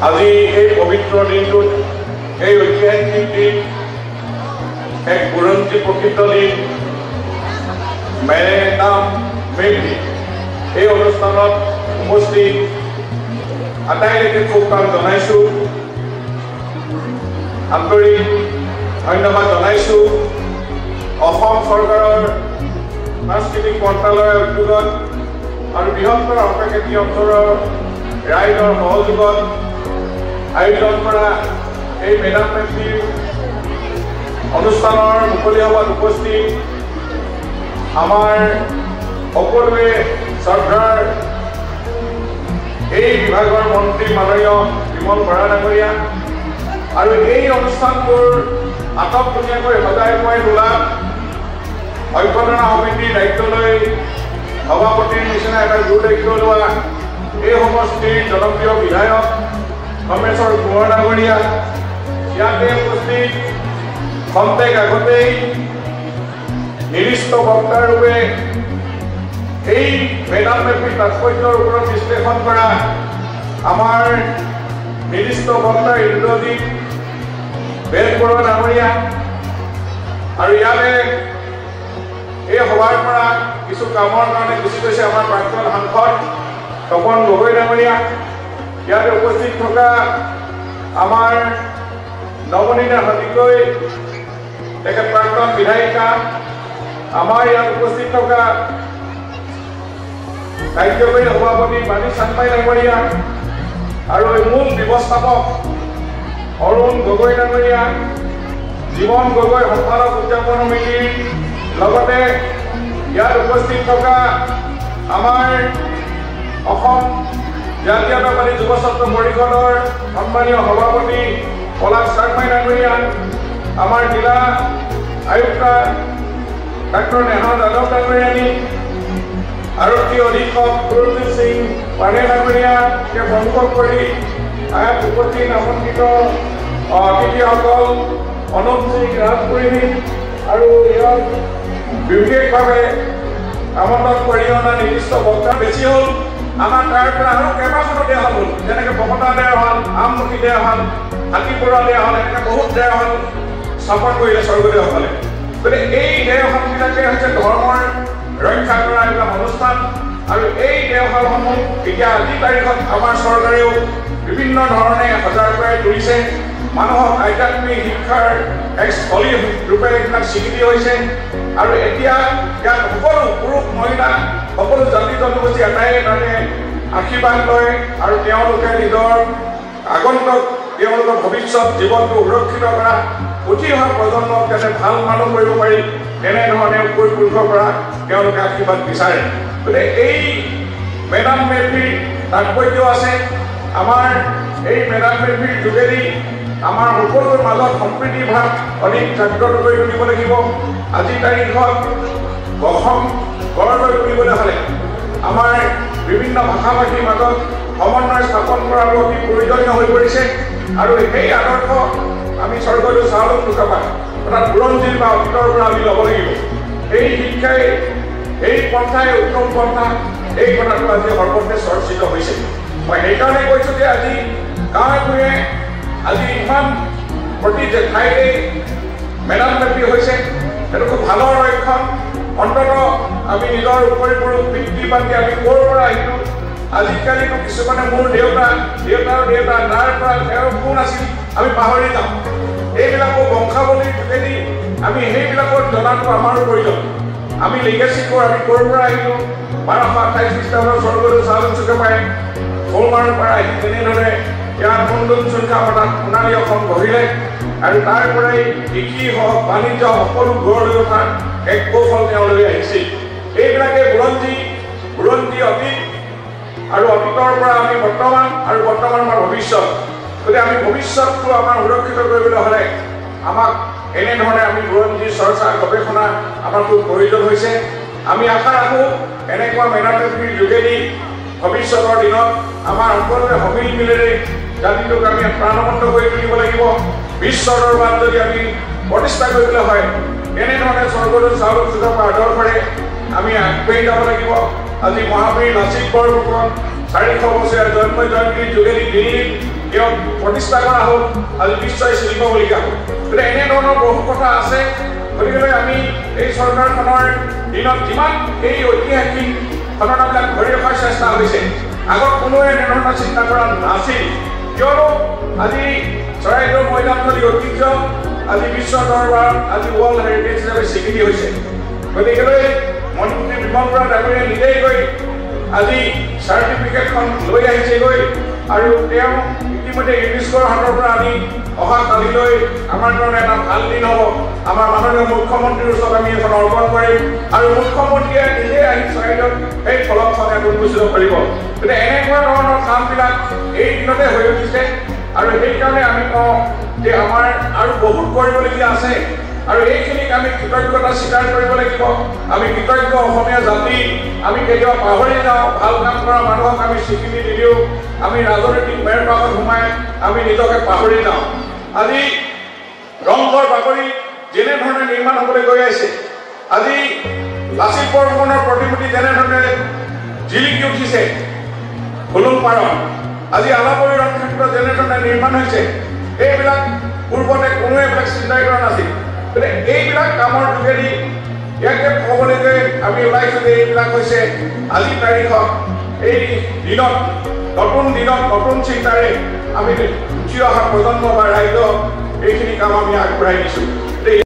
আজি এই পবিত্ৰ দিনটোত এই ঐতিহাসিক দিন এক বুৰঞ্জী প্ৰকৃত দিন মেৰে নাম মেঘি এই অনুষ্ঠানত উপস্থিত আটাইলৈকে শুভকাম জনাইছোঁ আন্তৰিক ধন্যবাদ জনাইছোঁ অসম চৰকাৰৰ সাংস্কৃতিক মন্ত্ৰালয়ৰ উদ্যোগত আৰু বৃহত্তৰ অৰ্থনীতি অঞ্চলৰ ৰাইজৰ সহযোগত আয়োজন কৰা এই মেডাম মেফিৰ অনুষ্ঠানৰ মুকলি সভাত উপস্থিত আমাৰ সকলোৱে শ্ৰদ্ধাৰ এই বিভাগৰ মন্ত্ৰী মাননীয় বিমল বৰা ডাঙৰীয়া আৰু এই অনুষ্ঠানটোৰ আটকধুনীয়াকৈ সজাই পৰাই তোলা ঐক্যতা সমিতিৰ দায়িত্ব লৈ সভাপতিৰ নিচিনা এটা গুৰু দায়িত্ব লোৱা এই সমষ্টিৰ জনপ্ৰিয় বিধায়ক কমেশ্বৰ কোঁৱৰ ডাঙৰীয়া ইয়াতে উপস্থিত খন্তেক আগতেই নিৰ্দিষ্ট বক্তাৰূপে এই মেডাম মেফিৰ তাৎপৰ্যৰ ওপৰত বিশ্লেষণ কৰা আমাৰ নিৰ্দিষ্ট বক্তা ইন্দ্ৰজিৎ বেজবৰুৱা ডাঙৰীয়া আৰু ইয়াতে এই সভাৰ পৰা কিছু কামৰ কাৰণে গুচি গৈছে আমাৰ প্ৰাক্তন সাংসদ তপন গগৈ ডাঙৰীয়া ইয়াতে উপস্থিত থকা আমাৰ নৱনীতা হাতীকৈ তেখেত প্ৰাক্তন বিধায়িকা আমাৰ ইয়াত উপস্থিত থকা কাৰ্যকৰী সভাপতি বাণী চাংমাই ডাঙৰীয়া আৰু মূল ব্যৱস্থাপক অৰুণ গগৈ ডাঙৰীয়া জীৱন গগৈ সঞ্চালক উদযাপন সমিতিৰ লগতে ইয়াত উপস্থিত থকা আমাৰ অসম জাতীয়তাবাদী যুৱ ছাত্ৰ পৰিষদৰ সন্মানীয় সভাপতি পলাশ চাংমাই ডাঙৰীয়া আমাৰ জিলা আয়ুক্ত ডাক্তৰ নেহা যাদৱ ডাঙৰীয়ানী আৰক্ষী অধীক্ষক সুৰজিৎ সিং পানে ডাঙৰীয়াকে প্ৰমুখ কৰি ইয়াত উপস্থিত আমন্ত্ৰিত অতিথিসকল অনুপ সিং ৰাজপুৰী আৰু ইয়াত বিশেষভাৱে আমন্ত্ৰণ কৰি অনা নিৰ্দিষ্ট বক্তা বেছি হ'ল আমাৰ তাৰ পৰা আৰু কেইবাখনো দেয়া হ'ল যেনেকৈ বকতা দেয়া হ'ল আমলখি দেয়া হ'ল হাতীপুৰা দেয়া হ'ল এনেকৈ বহুত দেয়া হ'ল স্থাপন কৰিলে স্বৰ্গদেউসকলে গতিকে এই দেওশালবিলাকে হৈছে ধৰ্মৰ ৰক্ষা কৰা এইবিলাক অনুষ্ঠান আৰু এই দেওশালসমূহ এতিয়া আজিৰ তাৰিখত আমাৰ চৰকাৰেও বিভিন্ন ধৰণে সজাগ কৰাই তুলিছে মানুহক আধ্যাত্মিক শিক্ষাৰ এক স্থলী ৰূপে এইবিলাক স্বীকৃতি হৈছে আৰু এতিয়া ইয়াত সকলো পুৰুষ মহিলা সকলো জাতি জনগোষ্ঠী এটাই তাতে আশীৰ্বাদ লয় আৰু তেওঁলোকে নিজৰ আগন্তুক তেওঁলোকৰ ভৱিষ্যত জীৱনটো সুৰক্ষিত কৰা উঠি অহা প্ৰজন্মক যাতে ভাল মানুহ কৰিব পাৰি তেনেধৰণে উপৰি পুৰুষৰ পৰা তেওঁলোকে আশীৰ্বাদ বিচাৰে গতিকে এই মেডাম মেফিৰ তাৎপৰ্য আছে আমাৰ এই মেডাম মেফিৰ যোগেদি আমাৰ সকলোৰে মাজত সম্প্ৰীতি ভাৱ অধিক জাগ্ৰত কৰি তুলিব লাগিব আজিৰ তাৰিখত অসম গঢ়লৈ তুলিবলৈ হ'লে আমাৰ বিভিন্ন ভাষা ভাষীৰ মাজত সমন্বয় স্থাপন কৰাটো অতি প্ৰয়োজনীয় হৈ পৰিছে আৰু সেই আদৰ্শ আমি স্বৰ্গদেউ চাওলুং চুকাফা অৰ্থাৎ বুৰঞ্জীৰ বা অতীতৰ পৰা আমি ল'ব লাগিব এই শিক্ষাই এই পন্থাই উত্তম পন্থা এই কথাটো আজি সৰ্বত্ৰে চৰ্চিত হৈছে মই সেইকাৰণে কৈছোঁ যে আজি গাঁৱে ভূঞে আজি ইমান প্ৰতি ঠাইতে মেডাম মেফি হৈছে সেইটো খুব ভালৰ লক্ষণ অন্ততঃ আমি নিজৰ উপৰি পুৰুষ পিতৃ মাতৃ আমি ক'ৰ পৰা আহিলোঁ আজিকালিতো কিছুমানে মোৰ দেউতাৰ দেউতা তাৰ পৰা তেওঁৰ কোন আছিল আমি পাহৰি যাওঁ এইবিলাকৰ বংশাৱলীৰ যোগেদি আমি সেইবিলাকত জনাটো আমাৰো প্ৰয়োজন আমি লিগেচি কৰোঁ আমি ক'ৰ পৰা আহিলোঁ 1228 খ্ৰীষ্টাব্দৰ স্বৰ্গদেউ চাওলুং চুকাফাই শ'লমাৰৰ পৰা আহি তেনেদৰে ইয়াৰ মুণ্ডন সংখ্যা অৰ্থাৎ সোণালী অসম গঢ়িলে আৰু তাৰ পৰাই কৃষি হওক বাণিজ্য সকলো গঢ় লৈ উঠাৰ এক কৌশল তেওঁলৈ আহিছিল এইবিলাকে বুৰঞ্জী অতীত আৰু অতীতৰ পৰা আমি বৰ্তমান আৰু বৰ্তমান আমাৰ ভৱিষ্যত গতিকে আমি ভৱিষ্যতটো আমাৰ সুৰক্ষিত কৰিবলৈ হ'লে আমাক এনেধৰণে আমি বুৰঞ্জীৰ চৰ্চা গৱেষণা আমাৰ খুব প্ৰয়োজন হৈছে আমি আশা ৰাখোঁ এনেকুৱা মেডাম মেফিৰ যোগেদি ভৱিষ্যতৰ দিনত আমাৰ সকলোৰে সমিল মিলেৰে জাতিটোক আমি প্ৰাণবন্ত কৰি তুলিব লাগিব বিশ্ব দৰবাৰত যদি আমি প্ৰতিষ্ঠা কৰিবলৈ হয় এনেধৰণে স্বৰ্গদেউ চাওলুং চুকাফাৰ আদৰ্শৰে আমি আগবাঢ়ি যাব লাগিব আজি মহাবীৰ লাচিত বৰফুকন 400 বছৰীয়া জন্ম জয়ন্তীৰ যোগেদি দিল্লীত তেওঁক প্ৰতিষ্ঠা কৰা হ'ল আজি বিশ্বই চিনি পাবলগীয়া হ'ল গতিকে এনেধৰণৰ বহু কথা আছে গতিকে আমি এই চৰকাৰখনৰ দিনত যিমান এই ঐতিহাসিক ঘটনাবিলাক ধৰি ৰখাৰ চেষ্টা হৈছে আগত কোনোৱে এনেধৰণৰ চিন্তা কৰা নাছিল কিয়নো আজি চৰাইদেউ মৈদামখনিৰ ঐতিহ্য আজি বিশ্ব দৰবাৰত আজি ৱৰ্ল্ড হেৰিটেজ হিচাপে স্বীকৃতি হৈছে গতিকেলৈ মন্ত্ৰী বিমল বৰা ডাঙৰীয়াই নিজেই গৈ আজি চাৰ্টিফিকেটখন লৈ আহিছেগৈ আৰু তেওঁ ইতিমধ্যে ইউনেস্কোৰ হাতৰ পৰা আনি অহা কালিলৈ আমাৰ কাৰণে এটা ভাল দিন হ'ব আমাৰ মাননীয় মুখ্যমন্ত্ৰীৰ ওচৰত আমি এখন অৰ্পণ কৰিম আৰু মুখ্যমন্ত্ৰীয়ে নিজে আহি চৰাইদেউত সেই ফলকখন উন্মোচিত কৰিব গতিকে এনেকুৱা ধৰণৰ কামবিলাক এই দিনতে হৈ উঠিছে আৰু সেইকাৰণে আমি কওঁ যে আমাৰ আৰু বহুত কৰিবলগীয়া আছে আৰু এইখিনিক আমি কৃতজ্ঞতা স্বীকাৰ কৰিব লাগিব আমি কৃতজ্ঞ অসমীয়া জাতি আমি কেতিয়াবা পাহৰি যাওঁ ভাল কাম কৰা মানুহক আমি স্বীকৃতি দিলেও আমি ৰাজনৈতিক মেৰ পাকত সোমাই আমি নিজকে পাহৰি যাওঁ আজি ৰংঘৰ বাকৰি যেনেধৰণে নিৰ্মাণ হ'বলৈ গৈ আছে আজি লাচিত বৰফুকনৰ প্ৰতিমূৰ্তি যেনেধৰণে জিলিকি উঠিছে হুলুং পাৰত আজি আলাপৰি ৰংক্ষেত্ৰ যেনেধৰণে নিৰ্মাণ হৈছে এইবিলাক পূৰ্বতে কোনোৱে এইবিলাক চিন্তাই কৰা নাছিল গতিকে এইবিলাক কামৰ যোগেদি ইয়াকে ক'বলৈকে আমি ওলাইছোঁ যে এইবিলাক হৈছে আজি তাৰিখত এই দিনত নতুন চিন্তাৰে আমি উঠি অহা প্ৰজন্ম বা ৰাইজক এইখিনি কাম আমি আগবঢ়াই দিছোঁ